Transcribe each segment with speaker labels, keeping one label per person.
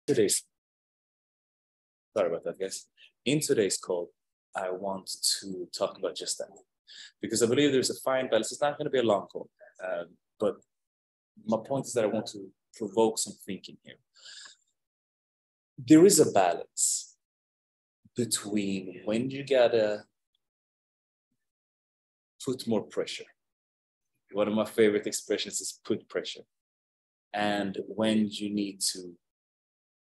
Speaker 1: today's, sorry about that, guys. In today's call, I want to talk about just that because I believe there's a fine balance. It's not going to be a long call, but my point is that I want to provoke some thinking here. There is a balance between when you gotta put more pressure. One of my favorite expressions is put pressure. And when you need to,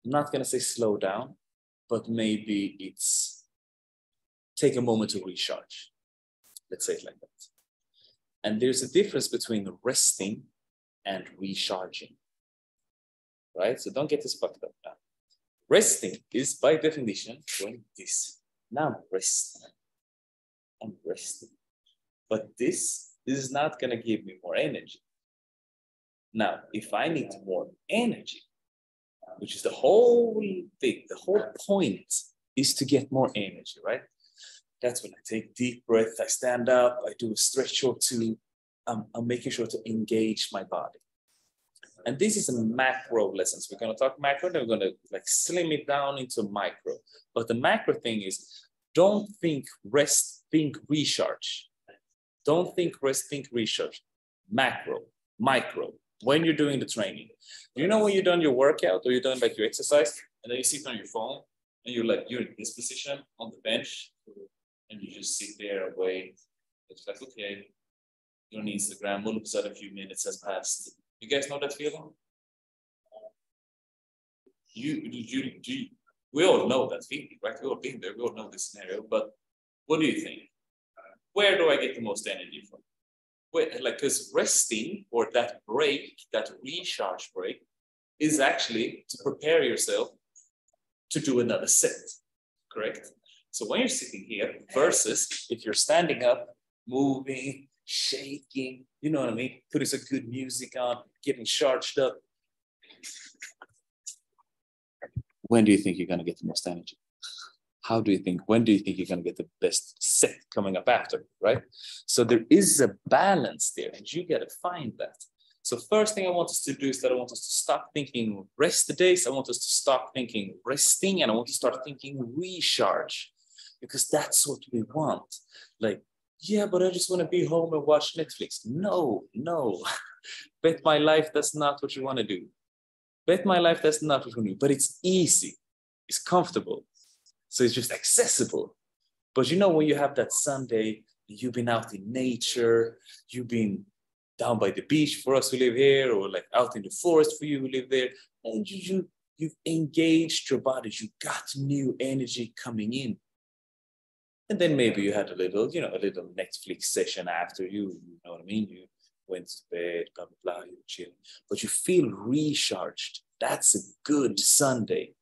Speaker 1: I'm not gonna say slow down, but maybe it's take a moment to recharge. Let's say it like that. And there's a difference between resting and recharging, right? So don't get this fucked up now. Resting is by definition doing this. Now I'm resting. But this is not gonna give me more energy. Now, if I need more energy, which is the whole thing, the whole point is to get more energy, right? That's when I take deep breath, I stand up, I do a stretch or two. I'm making sure to engage my body. And this is a macro lessons. We're going to talk macro, then we're going to like slim it down into micro. But the macro thing is, don't think rest, think recharge. Don't think rest, think recharge. Macro, micro, when you're doing the training. You know when you're done your workout or you're done like your exercise, and then you sit on your phone, and you're in this position on the bench, and you just sit there and wait. It's like, okay, you're on Instagram, all of a sudden a few minutes has passed. You guys know that feeling? We all know that feeling, right? We all been there, we all know this scenario, but what do you think? Where do I get the most energy from? Because resting or that break, that recharge break, is actually to prepare yourself to do another set, correct? So when you're sitting here versus if you're standing up, moving, shaking, you know what I mean? Putting some good music on, getting charged up. When do you think you're going to get the most energy? When do you think you're going to get the best set coming up after, right? So there is a balance there, and you got to find that. So first thing I want us to do is that I want us to stop thinking rest days. I want us to stop thinking resting, and I want to start thinking recharge, because that's what we want. Like, yeah, but I just want to be home and watch Netflix. No. Bet my life that's not what you want to do. Bet my life that's not what you want to do. But it's easy. It's comfortable. So it's just accessible. But you know, when you have that Sunday, you've been out in nature, you've been down by the beach for us who live here, or like out in the forest for you who live there, and you've engaged your body, you got new energy coming in. And then maybe you had a little Netflix session after you know what I mean? You went to bed, blah, blah, blah, you chill. But you feel recharged. That's a good Sunday.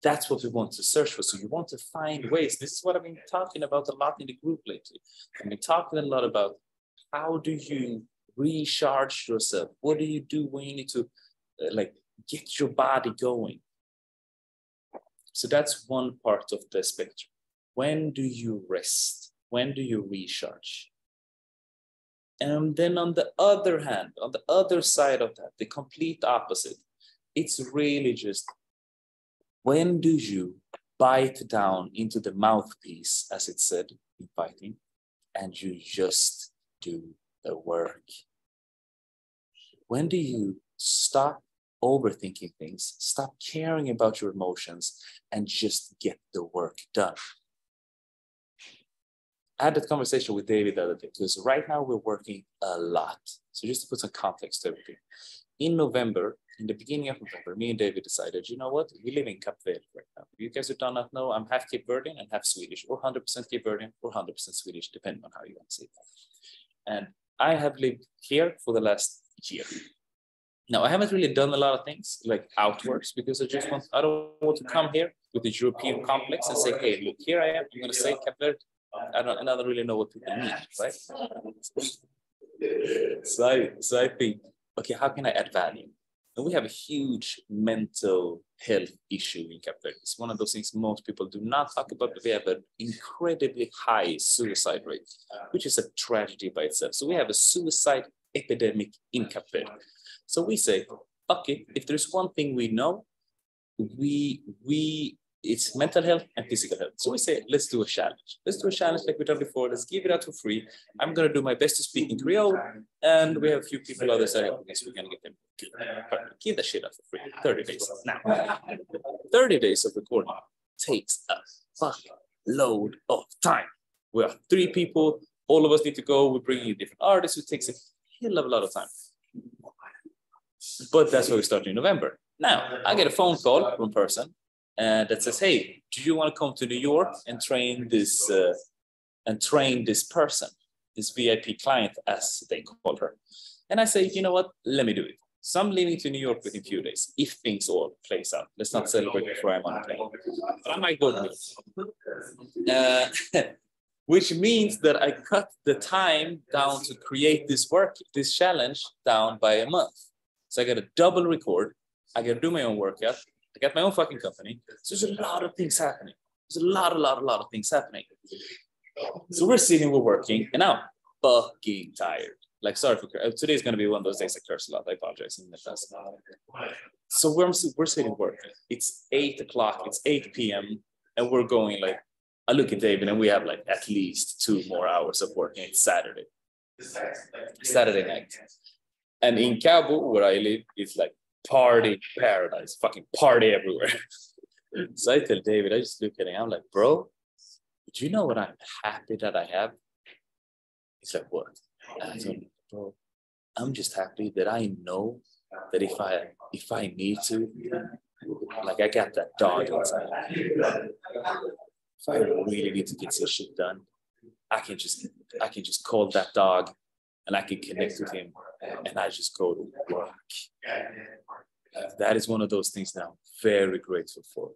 Speaker 1: That's what we want to search for. So you want to find ways. This is what I've been talking about a lot in the group lately. I've been talking a lot about how do you recharge yourself? What do you do when you need to get your body going? So that's one part of the spectrum. When do you rest? When do you recharge? And then on the other hand, on the other side of that, the complete opposite, it's really just when do you bite down into the mouthpiece, as it said in fighting, and you just do the work? When do you stop overthinking things, stop caring about your emotions, and just get the work done? I had that conversation with David the other day, because right now we're working a lot. So just to put some context to everything. In November, in the beginning of November, me and David decided, you know what? We live in Cape Verde right now. You guys who do not know, I'm half Cape Verdean and half Swedish, or 100% Cape Verdean or 100% Swedish, depending on how you want to say that. And I have lived here for the last year. Now, I haven't really done a lot of things like outwards, because I don't want to come here with the European complex and say, hey, look, here I am, I'm going to say Cape Verde. I don't really know what people mean, right? So I think, okay, how can I add value? And we have a huge mental health issue in Cape Verde. It's one of those things most people do not talk about, but we have an incredibly high suicide rate, which is a tragedy by itself. So we have a suicide epidemic in Cape Verde. So we say, okay, if there's one thing we know, it's mental health and physical health. So we say, let's do a challenge. Let's do a challenge like we've done before. Let's give it out for free. I'm going to do my best to speak in Creole. And we have a few people out there saying, I guess we're going to get them. Give that shit out for free. 30 days. Now, 30 days of recording takes a fuck load of time. We are 3 people. All of us need to go. We're bringing in different artists. It takes a hell of a lot of time. But that's why we start in November. Now, I get a phone call from a person that says, hey, do you want to come to New York and train this person, this VIP client, as they call her? And I say, you know what? Let me do it. So I'm leaving to New York within a few days, if things all plays out. Let's not celebrate before I'm on a plane. But I might go to New York. Which means that I cut the time down to create this challenge down by a month. So I got to double record. I got to do my own workout. I got my own fucking company. So there's a lot of things happening. There's a lot of things happening. So we're sitting, we're working, and I'm fucking tired. Like, sorry for today's going to be one of those days I curse a lot. I apologize. So we're sitting working. It's 8 o'clock. It's 8 p.m. And we're going like, I look at David and we have like at least 2 more hours of working. It's Saturday night. And in Cabo, where I live, it's like party paradise, fucking party everywhere. So I tell David, I just look at him, I'm like, bro, do you know what I'm happy that I have? He's like, what? And I told him, bro, I'm just happy that I know that if I need to, like I got that dog inside. If I really need to get some shit done, I can just call that dog and I can connect with him and I just go to work. That is one of those things that I'm very grateful for.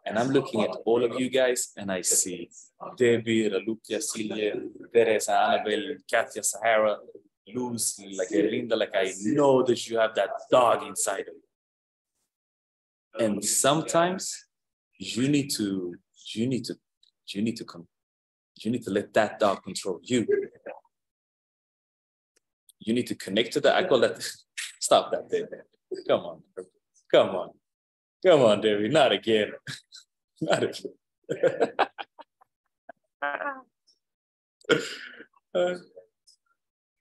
Speaker 1: And I'm looking at all of you guys and I see Debbie, Ralukia, Celia, Teresa, Annabelle, Katya, Sahara, Lucy, like Linda, like I know that you have that dog inside of you. And sometimes you need to let that dog control you. You need to connect to that. I call that, stop that, David. Come on, David, not again. Not again.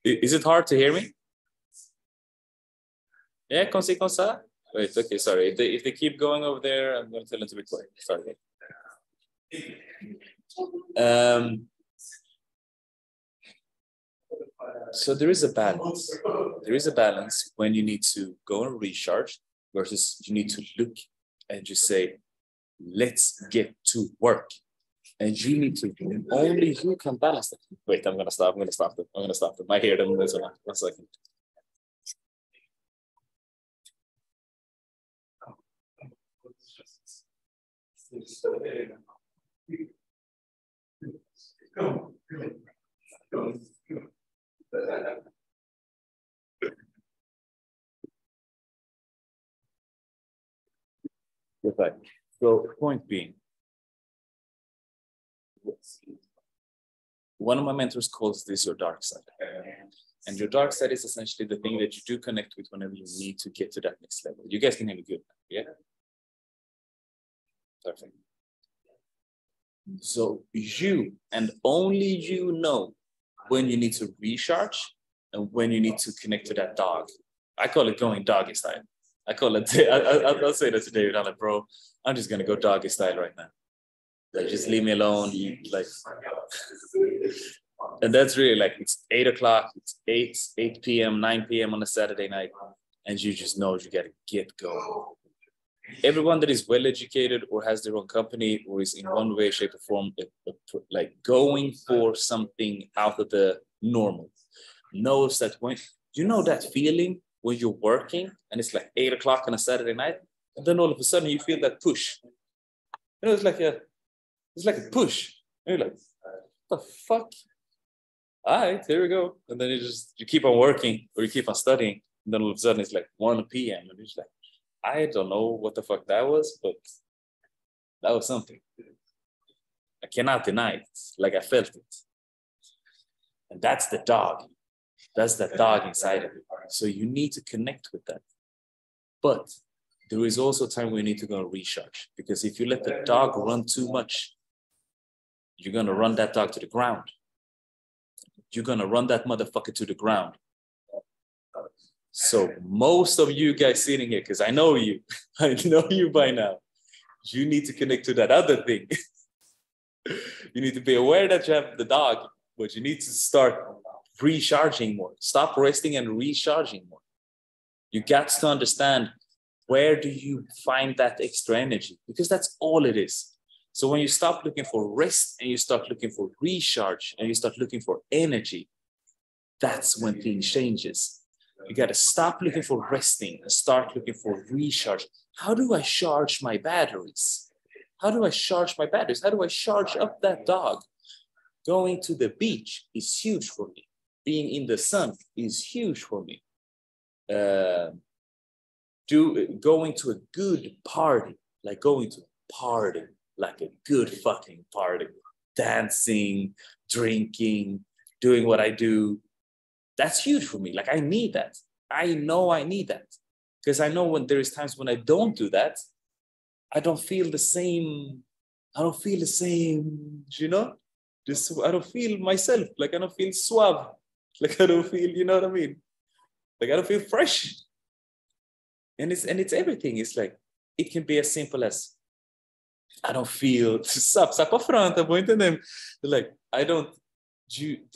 Speaker 1: Is it hard to hear me? Yeah, comme ça. Wait, okay, sorry. If they keep going over there, I'm going to tell them to be quiet. Sorry. So there is a balance. There is a balance when you need to go and recharge versus you need to look and just say, let's get to work. And you need to, only you can balance that. Wait, I'm going to stop them. I hear them. 1 second. Okay. So point being, one of my mentors calls this your dark side. And your dark side is essentially the thing that you do connect with whenever you need to get to that next level. You guys can hear me good, yeah? Perfect. So you and only you know when you need to recharge and when you need to connect to that dog. I call it going doggy style. I'll say that to David. I'm like, bro, I'm just gonna go doggy style right now. Like, just leave me alone. Like, and that's really like, it's 8 o'clock, it's 8 p.m., 9 p.m. on a Saturday night, and you just know you gotta get going. Everyone that is well educated or has their own company or is in one way, shape, or form like going for something out of the normal knows that when you know that feeling when you're working and it's like 8 o'clock on a Saturday night, and then all of a sudden you feel that push. You know, it's like a push. And you're like, what the fuck? All right, here we go. And then you keep on working or you keep on studying, and then all of a sudden it's like 1 p.m. and you're just like, I don't know what the fuck that was, but that was something. I cannot deny it. Like, I felt it. And that's the dog. That's that dog inside of you. So you need to connect with that. But there is also a time when you need to go and recharge. Because if you let the dog run too much, you're going to run that dog to the ground. You're going to run that motherfucker to the ground. So most of you guys sitting here, because I know you, I know you by now, you need to connect to that other thing. You need to be aware that you have the dog, but you need to start recharging more. Stop resting and recharging more. You got to understand, where do you find that extra energy? Because that's all it is. So when you stop looking for rest and you start looking for recharge and you start looking for energy, that's when things changes. You got to stop looking for resting and start looking for recharge. How do I charge my batteries? How do I charge my batteries? How do I charge up that dog? Going to the beach is huge for me. Being in the sun is huge for me. Going to a good party, like going to a party, like a good fucking party, dancing, drinking, doing what I do. That's huge for me. Like, I need that. I know I need that. Because I know when there is times when I don't do that, I don't feel the same. I don't feel the same, you know? I don't feel myself. Like, I don't feel suave. Like, I don't feel, you know what I mean? Like, I don't feel fresh. And it's everything. It's like, it can be as simple as, I don't feel, sai pra frente, vou entender. Like, there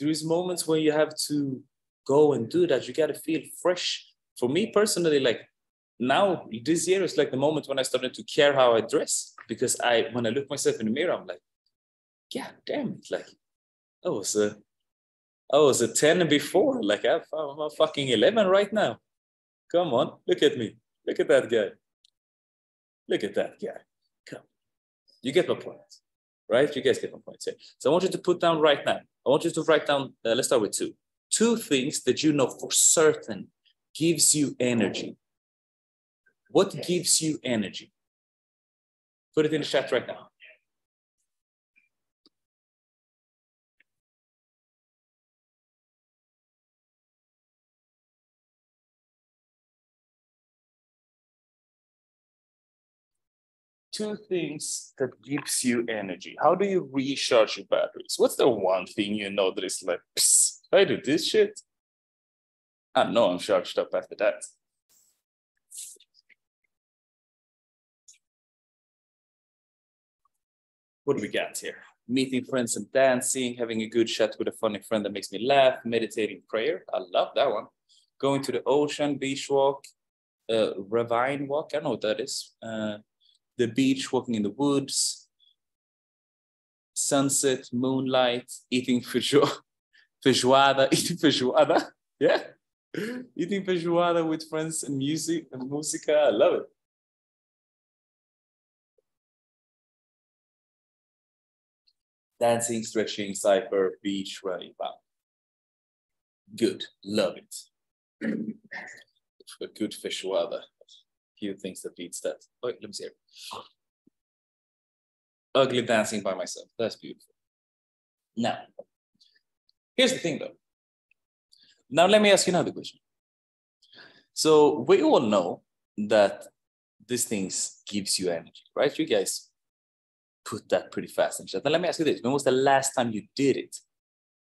Speaker 1: is moments where you have to go and do that. You got to feel fresh. For me personally, like, now this year is like the moment when I started to care how I dress, because when I look myself in the mirror, I'm like, yeah, damn it. Like, I was a 10 before. Like, I'm a fucking 11 right now. Come on, look at me. Look at that guy. Look at that guy. Come. You get my point, right? You guys get my point here. So I want you to put down right now. I want you to write down, let's start with two. Two things that you know for certain gives you energy. What gives you energy? Put it in the chat right now. Two things that gives you energy. How do you recharge your batteries? What's the one thing you know that is like, psst, I do this shit, I know I'm charged up after that. What do we got here? Meeting friends and dancing, having a good chat with a funny friend that makes me laugh, meditating, prayer. I love that one. Going to the ocean, beach walk, ravine walk. I don't know what that is. The beach, walking in the woods, sunset, moonlight, eating feijoada, eating feijoada. Yeah. Eating feijoada with friends and music and musica. I love it. Dancing, stretching, cipher, beach, running. Wow. Good. Love it. A good feijoada. Few things that beats that. Oh, let me see here. Ugly dancing by myself. That's beautiful. Now, here's the thing though. Now let me ask you another question. So we all know that these things gives you energy, right? You guys put that pretty fast in chat. Now let me ask you this. When was the last time you did it?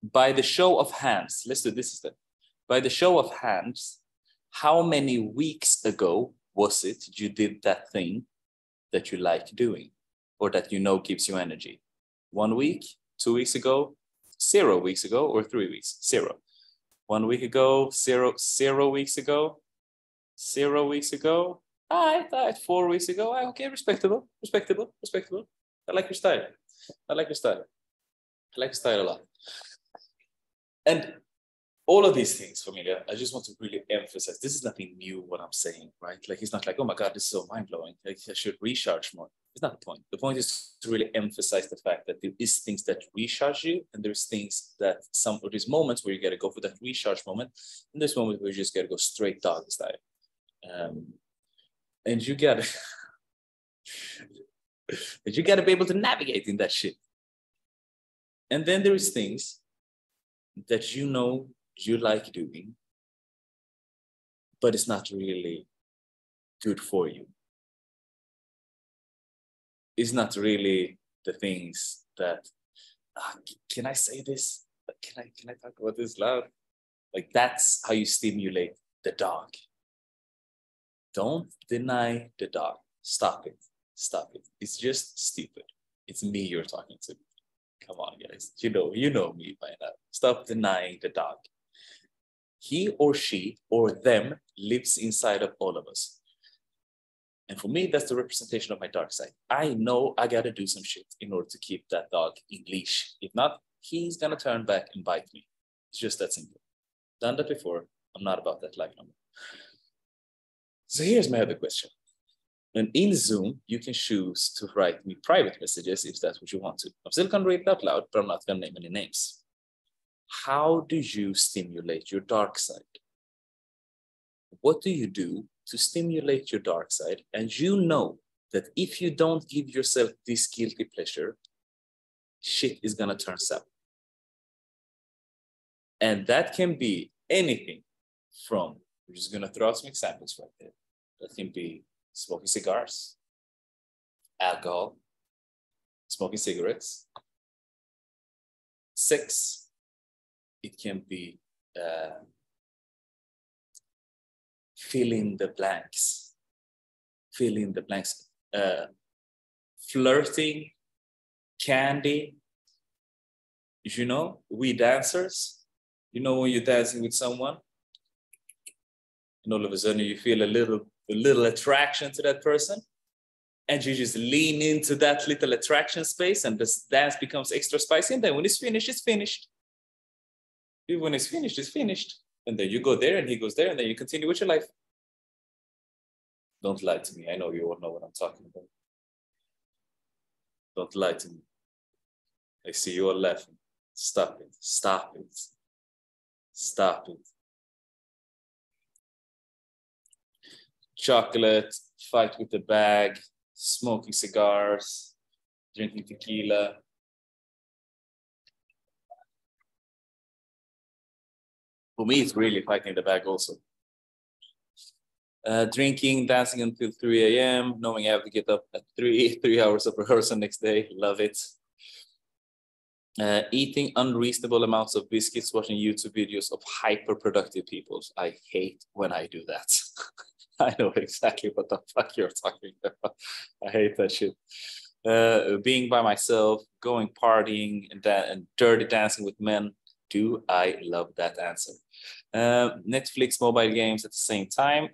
Speaker 1: By the show of hands, let's do this instead. By the show of hands, how many weeks ago was it you did that thing that you like doing or that you know gives you energy? 1 week, 2 weeks ago, 0 weeks ago, or 3 weeks? 0. 1 week ago, 0 weeks ago, 0 weeks ago. All right, 4 weeks ago. Okay, respectable. I like your style. I like your style a lot. And all of these things, familia, I just want to really emphasize, this is nothing new what I'm saying, right? Like, it's not like, oh my God, this is so mind-blowing. Like, I should recharge more. It's not the point. The point is to really emphasize the fact that there is things that recharge you, and there's things that some of these moments where you got to go for that recharge moment, and there's moments where you just got to go straight dog style. And you got to be able to navigate in that shit. And then there is things that you know you like doing, but it's not really good for you. It's not really the things that, can I say this? Can I talk about this loud? Like, that's how you stimulate the dog. Don't deny the dog. Stop it. Stop it. It's just stupid. It's me you're talking to. Come on, guys. You know me by now. Stop denying the dog. He or she or them lives inside of all of us. And for me, that's the representation of my dark side. I know I got to do some shit in order to keep that dog in leash. If not, he's going to turn back and bite me. It's just that simple. Done that before. I'm not about that life number. So here's my other question. And in Zoom, you can choose to write me private messages if that's what you want to. I'm still going to read it out loud, but I'm not going to name any names. How do you stimulate your dark side? What do you do to stimulate your dark side? And you know that if you don't give yourself this guilty pleasure, shit is going to turn sour. And that can be anything from, we're just going to throw out some examples right there. That can be smoking cigars, alcohol, smoking cigarettes, sex. It can be fill in the blanks, flirting, candy. You know, we dancers, you know, when you're dancing with someone, and all of a sudden you feel a little attraction to that person, and you just lean into that little attraction space, and this dance becomes extra spicy. And then when it's finished, it's finished. When it's finished, it's finished. And then you go there, and he goes there, and then you continue with your life. Don't lie to me. I know you all know what I'm talking about. Don't lie to me. I see you all laughing. Stop it. Stop it. Stop it. Chocolate, fight with the bag, smoking cigars, drinking tequila. For me, it's really fighting the bag also. Drinking, dancing until 3 a.m., knowing I have to get up at 3 hours of rehearsal next day. Love it. Eating unreasonable amounts of biscuits, watching YouTube videos of hyper-productive people. I hate when I do that. I know exactly what the fuck you're talking about. I hate that shit. Being by myself, going partying, and dirty dancing with men. Do I love that answer? Netflix, mobile games at the same time.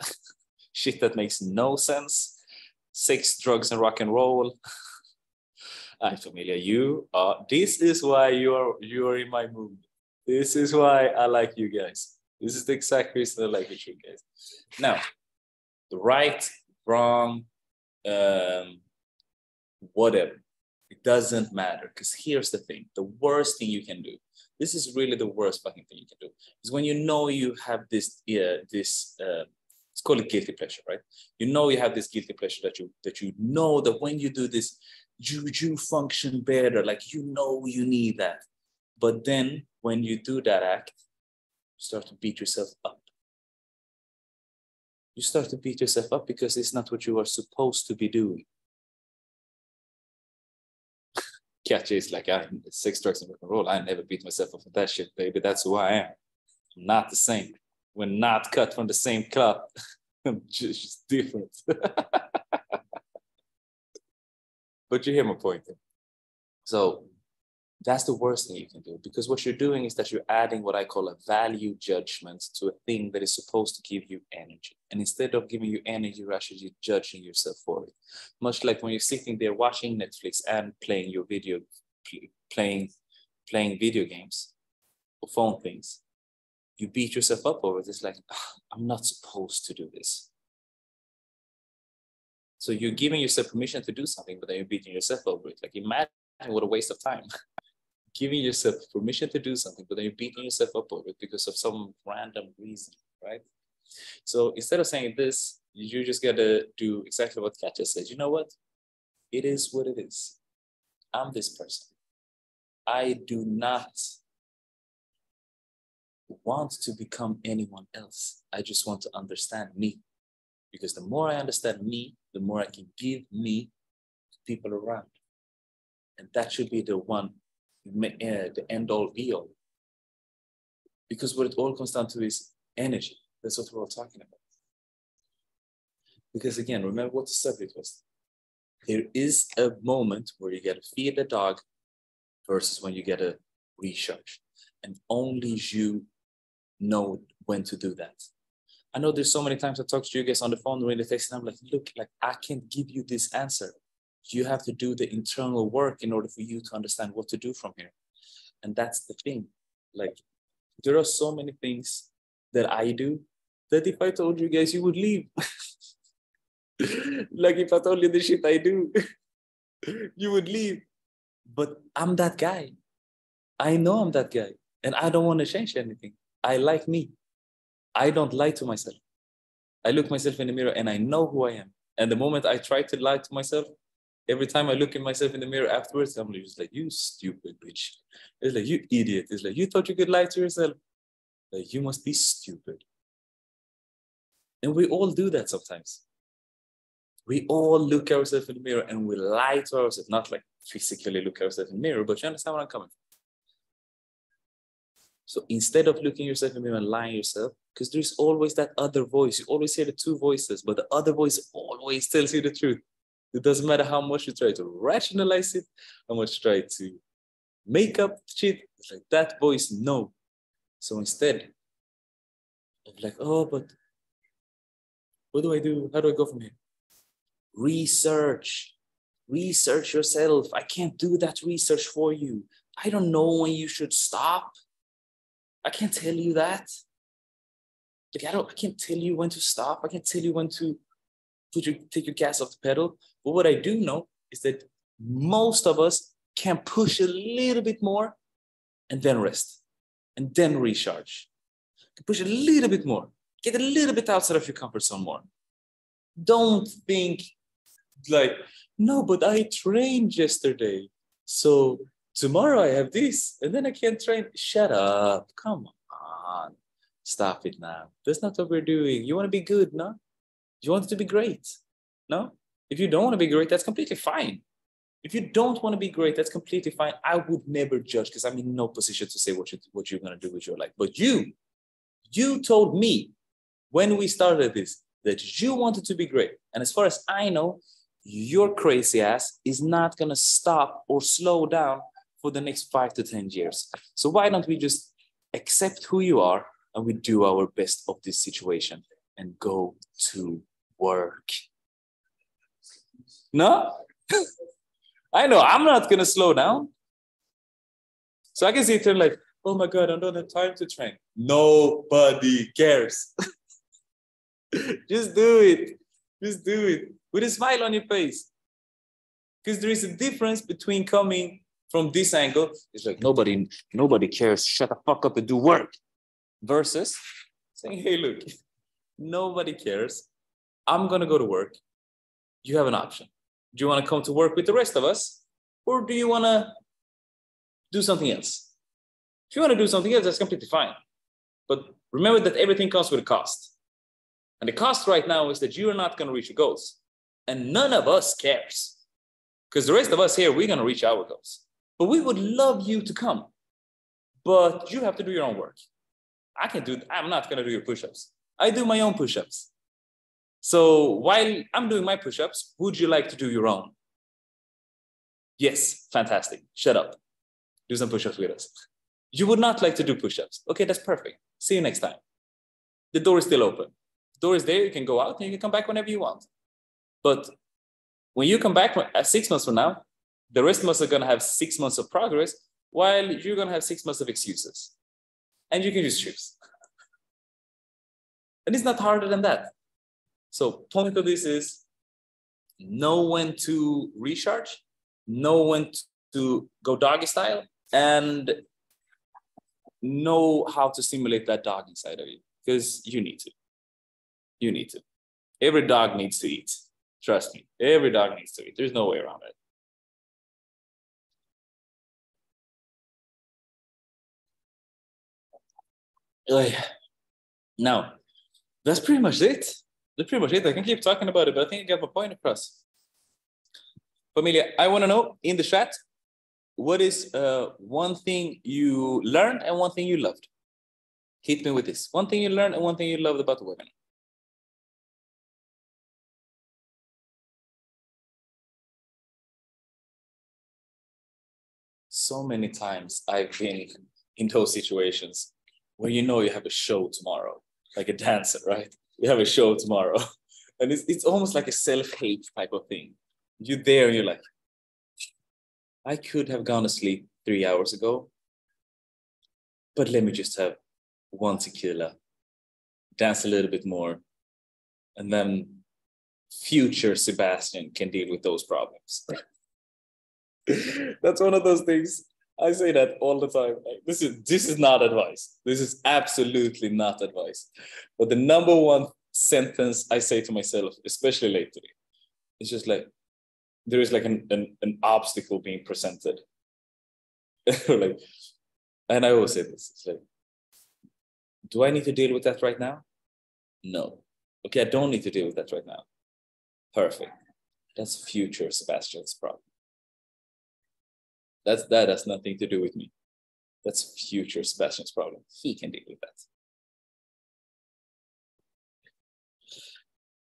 Speaker 1: Shit that makes no sense. Sex, drugs, and rock and roll. I'm familiar. You are. This is why you are in my mood. This is why I like you guys. This is the exact reason I like you guys. Now, the right, wrong, whatever. It doesn't matter, because here's the thing. The worst thing you can do, this is really the worst fucking thing you can do, is when you know you have this, let's call it guilty pleasure, right? You know you have this guilty pleasure that you know that when you do this, you function better, like you know you need that. But then when you do that act, you start to beat yourself up. You start to beat yourself up because it's not what you are supposed to be doing. Catch is like, I'm sex, drugs, and rock and roll. I never beat myself up for that shit, baby. That's who I am. I'm not the same. We're not cut from the same cloth. I'm just different. But you hear my point. So that's the worst thing you can do, because what you're doing is that you're adding what I call a value judgment to a thing that is supposed to give you energy. And instead of giving you energy, you're actually judging yourself for it. Much like when you're sitting there watching Netflix and playing your playing video games or phone things, you beat yourself up over it. It's like, I'm not supposed to do this. So you're giving yourself permission to do something, but then you're beating yourself over it. Like, imagine what a waste of time. Giving yourself permission to do something, but then you're beating yourself up over it because of some random reason, right? So instead of saying this, you just gotta do exactly what Katja said. You know what? It is what it is. I'm this person. I do not want to become anyone else. I just want to understand me. Because the more I understand me, the more I can give me people around. And that should be the one, the end all be all. Because what it all comes down to is energy. That's what we're all talking about. Because again, remember what the subject was. There is a moment where you get to feed the dog versus when you get a recharge. And only you know when to do that. I know there's so many times I talk to you guys on the phone or in the text, and I'm like, look, like I can't give you this answer. You have to do the internal work in order for you to understand what to do from here. And that's the thing. Like, there are so many things that I do that if I told you guys, you would leave. Like if I told you the shit I do, you would leave. But I'm that guy. I know I'm that guy. And I don't want to change anything. I like me. I don't lie to myself. I look myself in the mirror and I know who I am. And the moment I try to lie to myself, every time I look at myself in the mirror afterwards, I'm just like, you stupid bitch. It's like, you idiot. It's like, you thought you could lie to yourself? Like, you must be stupid. And we all do that sometimes. We all look at ourselves in the mirror and we lie to ourselves. Not like physically look at ourselves in the mirror, but you understand where I'm coming from. So instead of looking yourself in the mirror and lying to yourself, because there's always that other voice. You always hear the two voices, but the other voice always tells you the truth. It doesn't matter how much you try to rationalize it, how much you try to make up shit. It's like that voice, no. So instead of like, oh, but what do I do? How do I go from here? Research yourself. I can't do that research for you. I don't know when you should stop. I can't tell you that. Like I can't tell you when to stop. I can't tell you when to take your gas off the pedal. But what I do know is that most of us can push a little bit more and then rest and then recharge. Push a little bit more. Get a little bit outside of your comfort zone more. Don't think like, no, but I trained yesterday. So tomorrow I have this and then I can't train. Shut up. Come on. Stop it now. That's not what we're doing. You want to be good, no? You want it to be great, no? If you don't want to be great, that's completely fine. If you don't want to be great, that's completely fine. I would never judge because I'm in no position to say what you're going to do with your life. But you told me when we started this that you wanted to be great. And as far as I know, your crazy ass is not going to stop or slow down for the next 5 to 10 years. So why don't we just accept who you are and we do our best of this situation and go to work? No? I know I'm not going to slow down. So I can sit there like, oh my God, I don't have time to train. Nobody cares. Just do it. Just do it with a smile on your face. Because there is a difference between coming from this angle, it's like nobody cares, shut the fuck up and do work, versus saying, hey, look, nobody cares. I'm going to go to work. You have an option. Do you want to come to work with the rest of us? Or do you want to do something else? If you want to do something else, that's completely fine. But remember that everything comes with a cost. And the cost right now is that you're not going to reach your goals. And none of us cares. Because the rest of us here, we're going to reach our goals. But we would love you to come. But you have to do your own work. I'm not going to do your push-ups. I do my own push-ups. So while I'm doing my push-ups, would you like to do your own? Yes, fantastic. Shut up. Do some push-ups with us. You would not like to do push-ups. Okay, that's perfect. See you next time. The door is still open. The door is there. You can go out and you can come back whenever you want. But when you come back 6 months from now, the rest of us are going to have 6 months of progress while you're going to have 6 months of excuses. And you can just choose. And it's not harder than that. So point of this is know when to recharge, know when to go doggy style, and know how to stimulate that dog inside of you, because you need to. You need to. Every dog needs to eat. Trust me. Every dog needs to eat. There's no way around it. Now, that's pretty much it. That's pretty much it. I can keep talking about it, but I think I got my point across. Familia, I want to know in the chat, what is one thing you learned and one thing you loved? Hit me with this. One thing you learned and one thing you loved about the webinar. So many times I've been in those situations where you know you have a show tomorrow, like a dancer, right? You have a show tomorrow. And it's almost like a self-hate type of thing. You're there and you're like, I could have gone to sleep 3 hours ago, but let me just have one tequila, dance a little bit more, and then future Sebastian can deal with those problems. That's one of those things. I say that all the time. Like, this is not advice. This is absolutely not advice. But the number one sentence I say to myself, especially lately, is just like, there is like an obstacle being presented. Like, and I always say this, it's like, do I need to deal with that right now? No. Okay, I don't need to deal with that right now. Perfect. That's future Sebastian's problem. That has nothing to do with me. That's future Sebastian's problem. He can deal with that.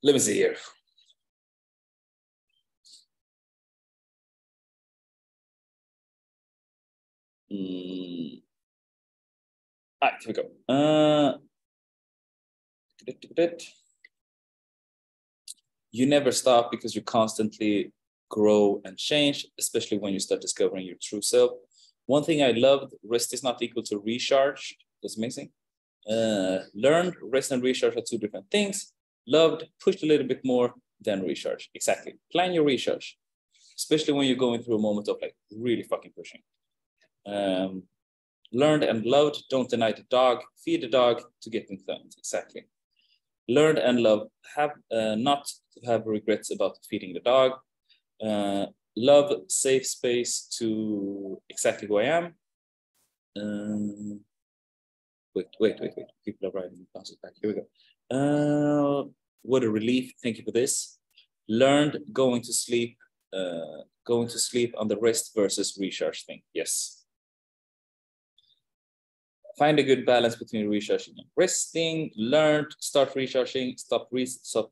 Speaker 1: Let me see here. All right, here we go. You never stop because you constantly grow and change, especially when you start discovering your true self. One thing I loved, rest is not equal to recharge. That's amazing. Learned, rest and recharge are two different things. Loved, pushed a little bit more than recharge. Exactly. Plan your recharge, especially when you're going through a moment of like really fucking pushing. Learned and loved, don't deny the dog, feed the dog to get them thumbed. Exactly. Learned and loved, have not to have regrets about feeding the dog. Love, safe space to exactly who I am. Wait. People are writing bounces back. Here we go. What a relief. Thank you for this. Learned going to sleep on the rest versus recharge thing. Yes. Find a good balance between recharging and resting. Learned, start recharging, stop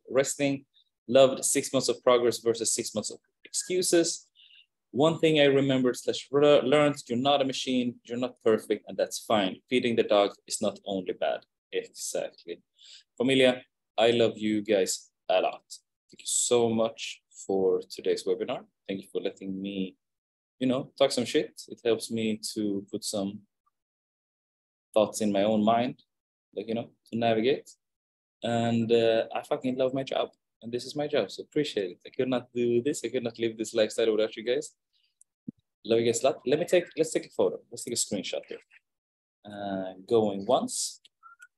Speaker 1: resting. Loved 6 months of progress versus 6 months of excuses. One thing I remembered / learned, you're not a machine, you're not perfect, and that's fine. Feeding the dog is not only bad. Exactly. Familia, I love you guys a lot. Thank you so much for today's webinar. Thank you for letting me, talk some shit. It helps me to put some thoughts in my own mind, to navigate. And I fucking love my job. And this is my job, so appreciate it. I could not do this. I could not live this lifestyle without you guys. Love you guys a lot. Let's take a photo. Let's take a screenshot here. Going once,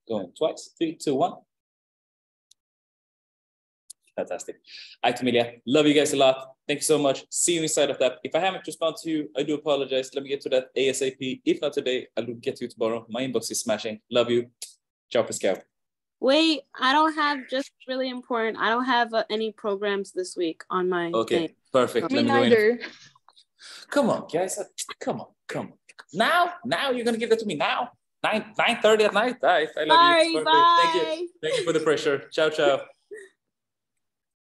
Speaker 1: going twice. 3, 2, 1. Fantastic. Hi, Camelia. Love you guys a lot. Thank you so much. See you inside of that. If I haven't responded to you, I do apologize. Let me get to that ASAP. If not today, I'll get to you tomorrow. My inbox is smashing. Love you. Ciao, Pascal.
Speaker 2: Wait, I don't have, just really important, I don't have any programs this week on my thing.
Speaker 1: Perfect.
Speaker 3: Me neither.
Speaker 1: Come on, guys. Come on. Now you're going to give that to me now? 9:30 at night? I love you. It's perfect.
Speaker 2: Bye.
Speaker 1: Thank you for the pressure. Ciao.